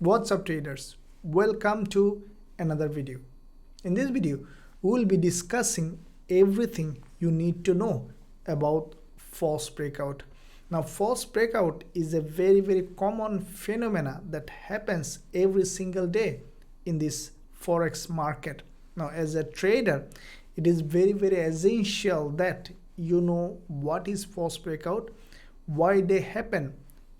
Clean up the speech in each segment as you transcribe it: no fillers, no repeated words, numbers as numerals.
What's up traders, welcome to another video. In this video we will be discussing everything you need to know about false breakout. Now false breakout is a very common phenomena that happens every single day in this forex market. Now as a trader, it is very essential that you know what is false breakout, why they happen,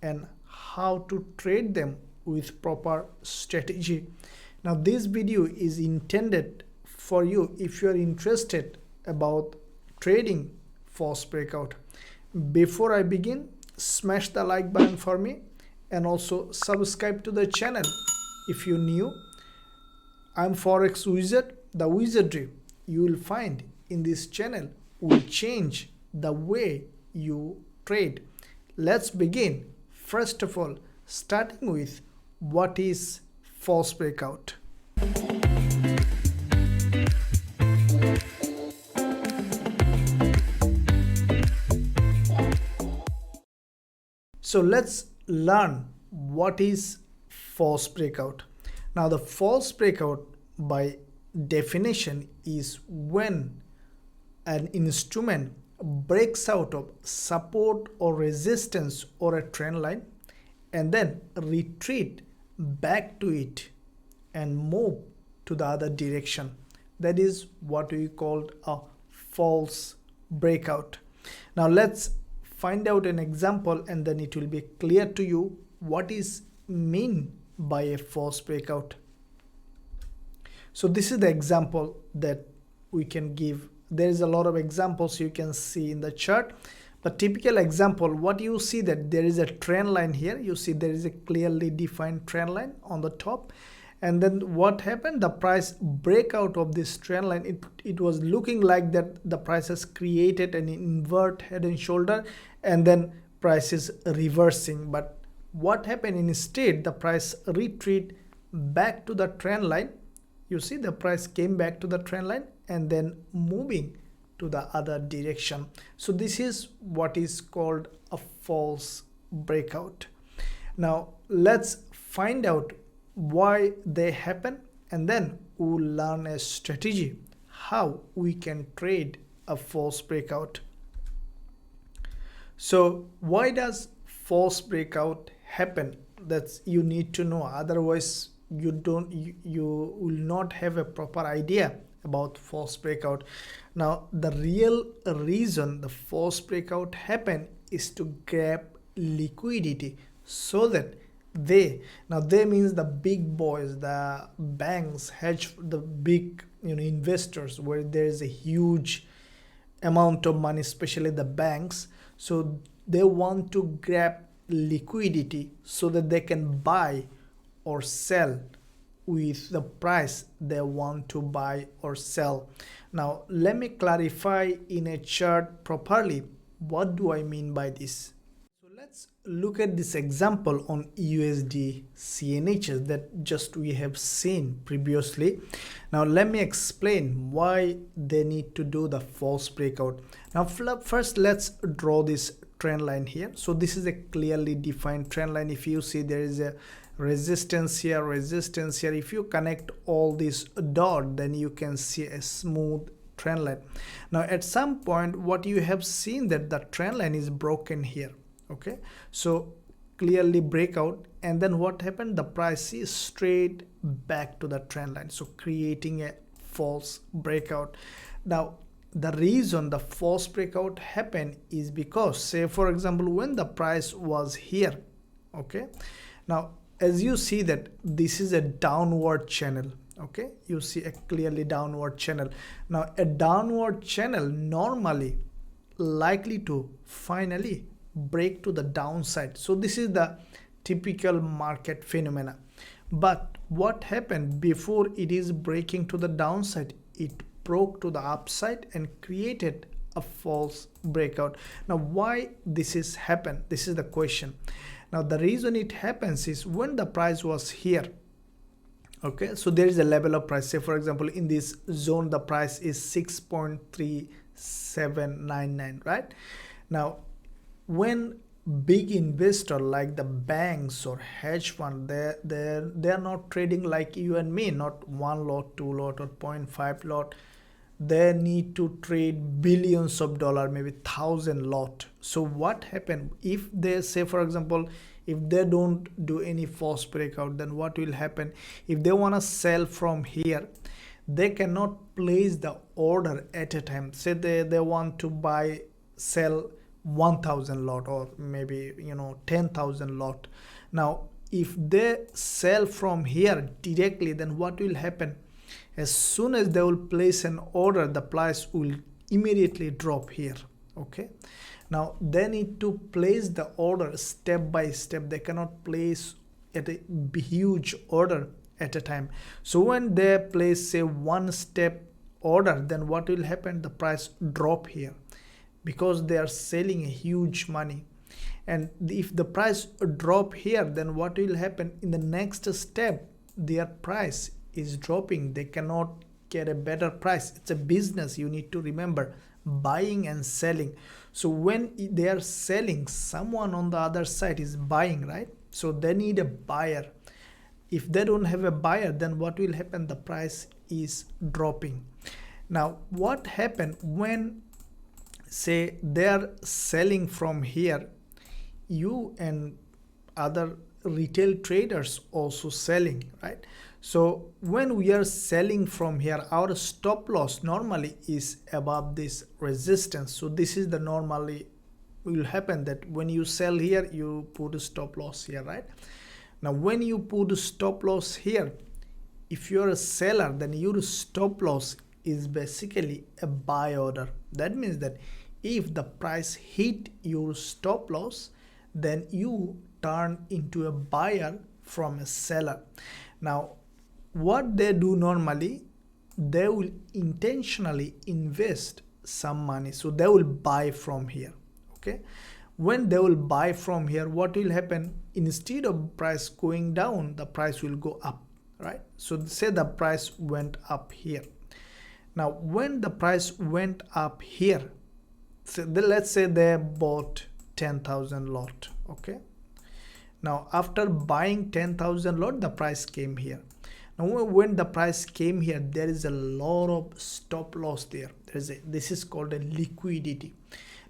and how to trade them with proper strategy. Now this video is intended for you if you are interested about trading false breakout. Before I begin, smash the like button for me and also subscribe to the channel if you're new. I'm Forex Wizard. The wizardry you will find in this channel will change the way you trade. Let's begin. First of all, starting with what is false breakout. So let's learn what is false breakout. Now the false breakout by definition is when an instrument breaks out of support or resistance or a trend line and then retreat back to it and move to the other direction. That is what we call a false breakout. Now let's find out an example and then it will be clear to you what is mean by a false breakout. So this is the example that we can give. There is a lot of examples you can see in the chart, but typical example, what you see that there is a trend line here. You see there is a clearly defined trend line on the top, and then what happened, the price break out of this trend line. It was looking like that the price has created an invert head and shoulder and then price is reversing, but what happened instead, the price retreat back to the trend line. You see the price came back to the trend line and then moving to the other direction. So this is what is called a false breakout. Now let's find out why they happen and then we'll learn a strategy how we can trade a false breakout. So why does false breakout happen? That's you need to know, otherwise you will not have a proper idea about false breakout. Now the real reason the false breakout happen is to grab liquidity so that they means the big boys, the banks, the big investors, where there is a huge amount of money, especially the banks. So they want to grab liquidity so that they can buy or sell with the price they want to buy or sell. Now let me clarify in a chart properly what do I mean by this. So let's look at this example on USD CNHs that just we have seen previously. Now let me explain why they need to do the false breakout. Now first let's draw this trend line here. So this is a clearly defined trend line. If you see there is a resistance here, resistance here. If you connect all this dot, then you can see a smooth trend line. Now at some point what you have seen that the trend line is broken here. Okay, so clearly breakout, and then what happened, the price is straight back to the trend line, so creating a false breakout. Now the reason the false breakout happened is because, say for example, when the price was here, okay, now as you see that this is a downward channel. Okay, you see a clearly downward channel. Now a downward channel normally likely to finally break to the downside. So this is the typical market phenomena. But what happened before it is breaking to the downside, it broke to the upside and created a false breakout. Now why this is happened, this is the question. Now the reason it happens is when the price was here, okay, so there is a level of price. Say for example in this zone the price is 6.3799, right? Now when big investor like the banks or hedge fund, they're not trading like you and me, not one lot, two lot, or 0.5 lot. They need to trade billions of dollars, maybe 1,000 lot. So what happened if they say, for example, if they don't do any false breakout, then what will happen? If they want to sell from here, they cannot place the order at a time. Say they want to sell 1,000 lot, or maybe 10,000 lot. Now if they sell from here directly, then what will happen? As soon as they will place an order, the price will immediately drop here. Okay, now they need to place the order step by step. They cannot place at a huge order at a time. So when they place, say, one step order, then what will happen? The price drop here, because they are selling a huge money. And if the price drop here, then what will happen? In the next step, their price is dropping. They cannot get a better price. It's a business, you need to remember, buying and selling. So when they are selling, someone on the other side is buying, right? So they need a buyer. If they don't have a buyer, then what will happen? The price is dropping. Now what happened when, say, they are selling from here, you and other retail traders also selling, right? So when we are selling from here, our stop loss normally is above this resistance. So this is the normally will happen, that when you sell here, you put a stop loss here, right? Now when you put a stop loss here, if you're a seller, then your stop loss is basically a buy order. That means that if the price hit your stop loss, then you turn into a buyer from a seller. Now what they do normally, they will intentionally invest some money, so they will buy from here. Okay, when they will buy from here, what will happen? Instead of price going down, the price will go up, right? So say the price went up here. Now when the price went up here, so let's say they bought 10,000 lot. Okay, now after buying 10,000 lot, the price came here. Now when the price came here, there is a lot of stop loss there. This is called a liquidity.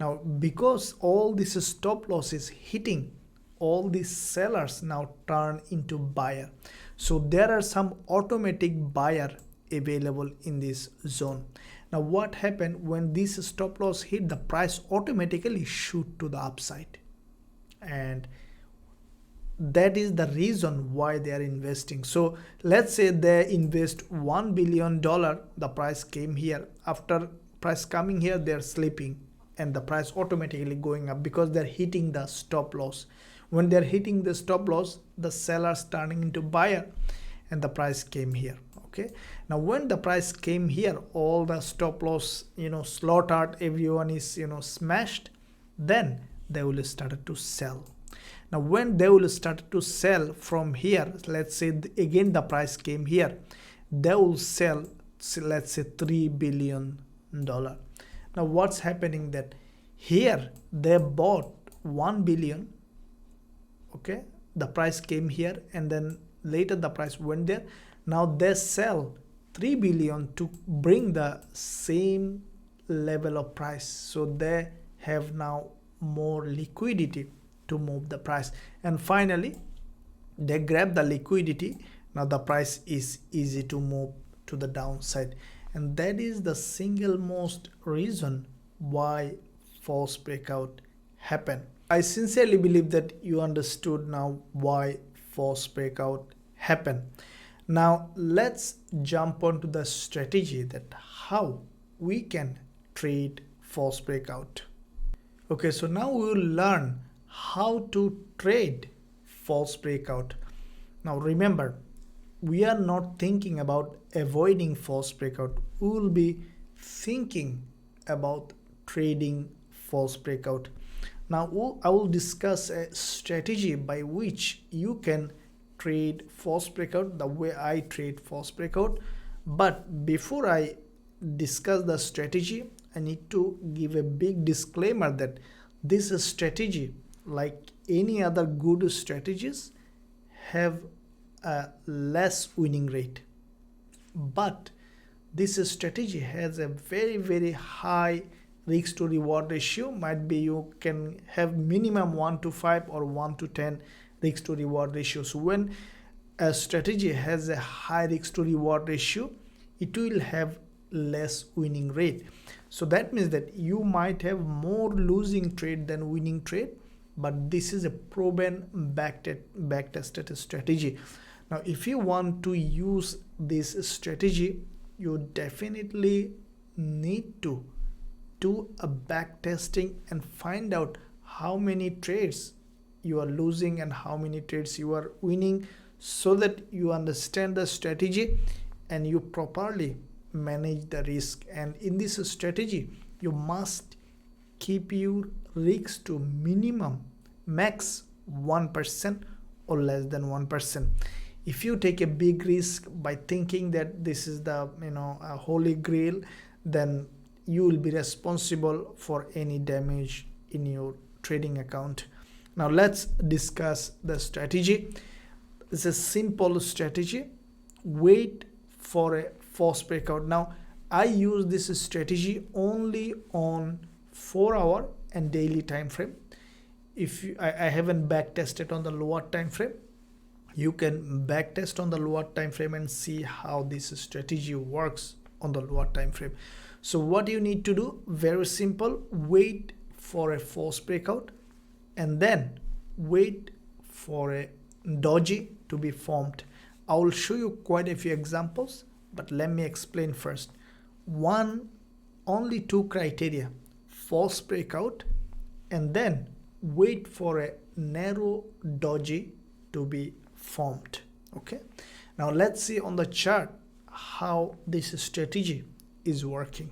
Now because all this stop loss is hitting, all these sellers now turn into buyer. So there are some automatic buyer available in this zone. Now what happened when this stop loss hit? The price automatically shoot to the upside, and that is the reason why they are investing. So let's say they invest $1 billion, the price came here. After price coming here, they're sleeping, and the price automatically going up because they're hitting the stop loss. When they're hitting the stop loss, the sellers turning into buyer, and the price came here. Okay, now when the price came here, all the stop loss slaughtered, everyone is smashed, then they will start to sell. Now when they will start to sell from here, let's say again the price came here, they will sell, let's say, $3 billion. Now what's happening? That here they bought 1 billion. Okay, the price came here, and then later the price went there. Now they sell 3 billion to bring the same level of price. So they have now more liquidity to move the price, and finally they grab the liquidity. Now the price is easy to move to the downside, and that is the single most reason why false breakout happen. I sincerely believe that you understood now why false breakout happen. Now let's jump onto the strategy, that how we can trade false breakout. Okay, so now we will learn how to trade false breakout. Now remember, we are not thinking about avoiding false breakout. We will be thinking about trading false breakout. Now I will discuss a strategy by which you can trade false breakout the way I trade false breakout. But before I discuss the strategy, I need to give a big disclaimer that this strategy like any other good strategies, have a less winning rate, but this strategy has a very high risk to reward ratio. Might be you can have minimum 1 to 5 or 1 to 10 risk to reward ratio. So when a strategy has a high risk to reward ratio, it will have less winning rate. So that means that you might have more losing trade than winning trade, but this is a proven back-tested strategy. Now if you want to use this strategy, you definitely need to do a back testing and find out how many trades you are losing and how many trades you are winning, so that you understand the strategy and you properly manage the risk. And in this strategy, you must keep your risks to minimum max 1% or less than 1%. If you take a big risk by thinking that this is the a holy grail, then you will be responsible for any damage in your trading account. Now let's discuss the strategy. It's a simple strategy. Wait for a false breakout. Now I use this strategy only on 4-hour and daily time frame. If I haven't back tested on the lower time frame, you can back test on the lower time frame and see how this strategy works on the lower time frame. So what you need to do, very simple, wait for a false breakout and then wait for a doji to be formed. I will show you quite a few examples, but let me explain first. Only two criteria: false breakout and then wait for a narrow doji to be formed. Okay, now let's see on the chart how this strategy is working.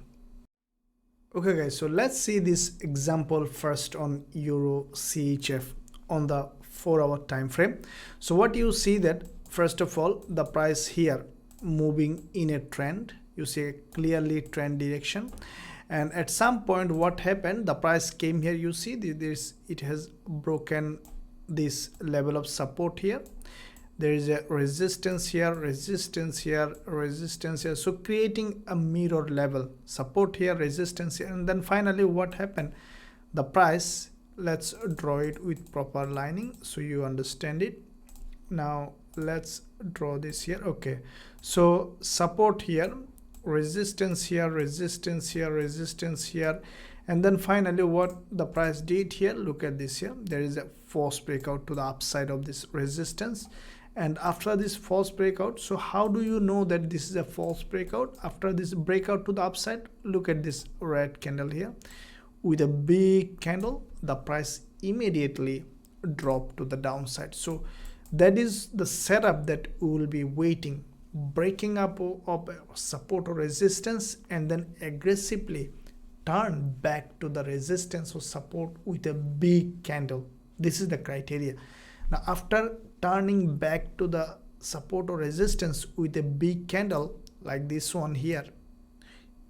Okay guys, so let's see this example first on Euro CHF on the 4-hour time frame. So what you see, that first of all, the price here moving in a trend, you see a clearly trend direction, and at some point what happened, the price came here, you see this, it has broken this level of support here. There is a resistance here, resistance here, resistance here, so creating a mirror level, support here, resistance here, and then finally what happened, the price, let's draw it with proper lining so you understand it. Now let's draw this here. Okay, so support here, resistance here, resistance here, resistance here, and then finally what the price did here, look at this here, there is a false breakout to the upside of this resistance. And after this false breakout, so how do you know that this is a false breakout? After this breakout to the upside, look at this red candle here with a big candle, the price immediately dropped to the downside. So that is the setup that we will be waiting, breaking up of support or resistance and then aggressively turn back to the resistance or support with a big candle. This is the criteria. Now after turning back to the support or resistance with a big candle like this one here,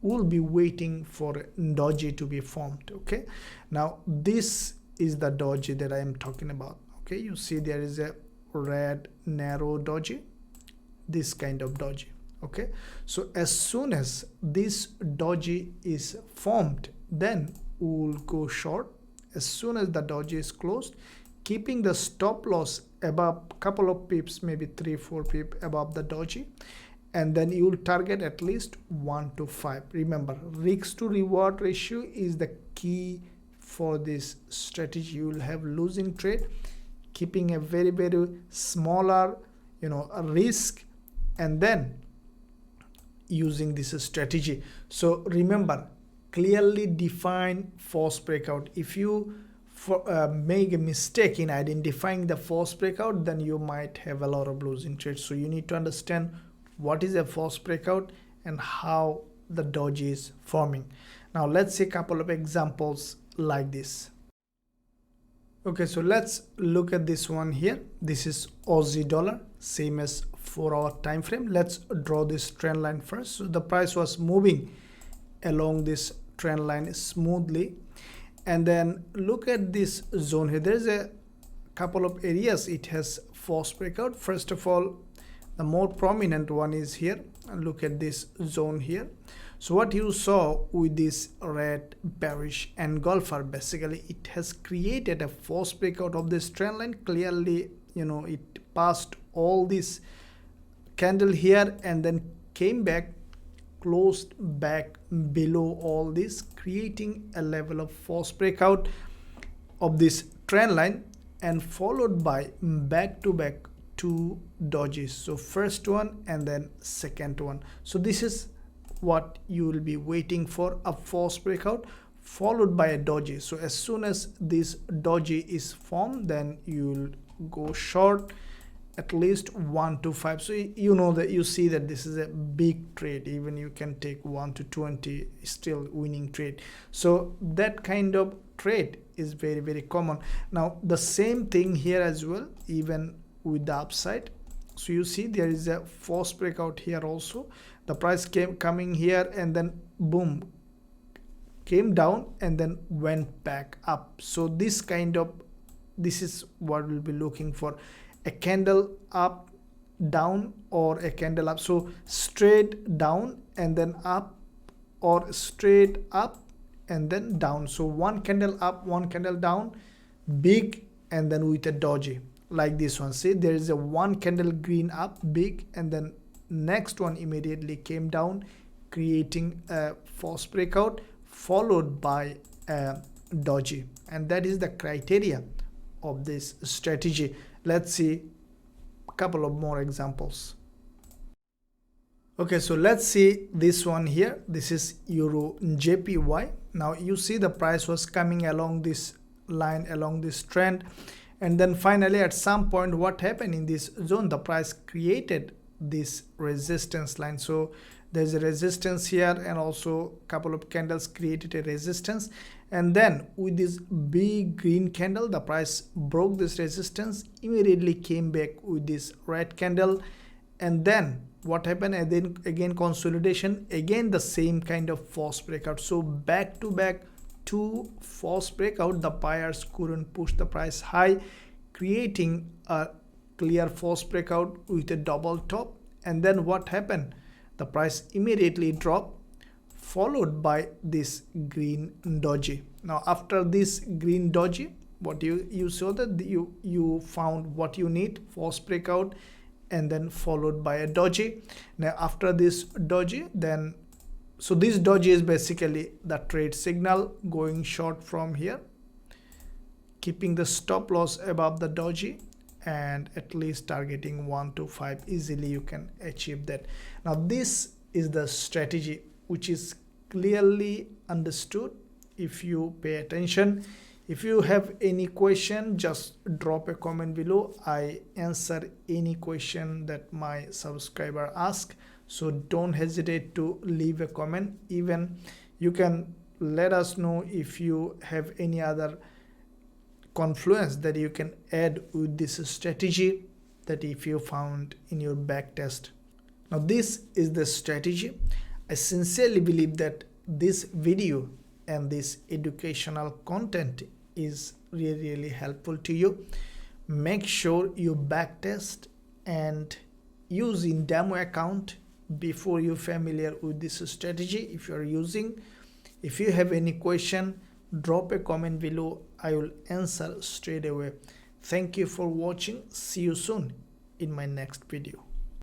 we'll be waiting for doji to be formed. Okay, now this is the doji that I am talking about. Okay, you see there is a red narrow doji, this kind of doji. Okay, so as soon as this doji is formed, then we will go short. As soon as the doji is closed, keeping the stop loss above couple of pips, maybe 3-4 pip above the doji, and then you will target at least 1 to 5. Remember, risk to reward ratio is the key for this strategy. You will have losing trade, keeping a very smaller a risk, and then using this strategy. So remember, clearly define false breakout. If you make a mistake in identifying the false breakout, then you might have a lot of losing trades. So you need to understand what is a false breakout and how the doji is forming. Now let's see a couple of examples like this. Okay, so let's look at this one here. This is Aussie dollar, same as 4-hour time frame. Let's draw this trend line first. So the price was moving along this trend line smoothly, And then look at this zone here. There's a couple of areas it has false breakout. First of all, the more prominent one is here, and look at this zone here. So what you saw with this red bearish engulfer, basically it has created a false breakout of this trend line. Clearly, it passed all this candle here and then came back, closed back below all this, creating a level of false breakout of this trend line, and followed by back to back two dojis. So first one and then second one. So this is what you will be waiting for, a false breakout followed by a doji. So as soon as this doji is formed, then you will go short at least 1 to 5. So you know that you see that this is a big trade. Even you can take 1 to 20, still winning trade. So that kind of trade is very, very common. Now the same thing here as well, even with the upside. So you see there is a false breakout here also. The price coming here and then boom, came down and then went back up. So this is what we'll be looking for, a candle up, down, or a candle up. So straight down and then up, or straight up and then down. So one candle up, one candle down, big, and then with a doji like this one. See, there is a one candle green up, big, and then next one immediately came down, creating a false breakout followed by a doji. And that is the criteria of this strategy. Let's see a couple of more examples. Okay, so let's see this one here. This is Euro JPY. Now you see the price was coming along this line, along this trend, and then finally at some point what happened in this zone, the price created this resistance line. So there's a resistance here, and also a couple of candles created a resistance, and then with this big green candle the price broke this resistance, immediately came back with this red candle, and then what happened, and then again consolidation, again the same kind of false breakout. So back to back two false breakout, the buyers couldn't push the price high, creating a clear false breakout with a double top. And then what happened, the price immediately dropped, followed by this green doji. Now after this green doji, what you saw that you found what you need, false breakout, and then followed by a doji. Now after this doji, then so this doji is basically the trade signal, going short from here, keeping the stop loss above the doji, and at least targeting 1 to 5. Easily you can achieve that. Now this is the strategy which is clearly understood if you pay attention. If you have any question, just drop a comment below. I answer any question that my subscriber ask, so don't hesitate to leave a comment. Even you can let us know if you have any other confluence that you can add with this strategy, that if you found in your back test. Now this is the strategy. I sincerely believe that this video and this educational content is really helpful to you. Make sure you back test and use in demo account before you're familiar with this strategy if you're using. If you have any question, drop a comment below. I will answer straight away. Thank you for watching. See you soon in my next video.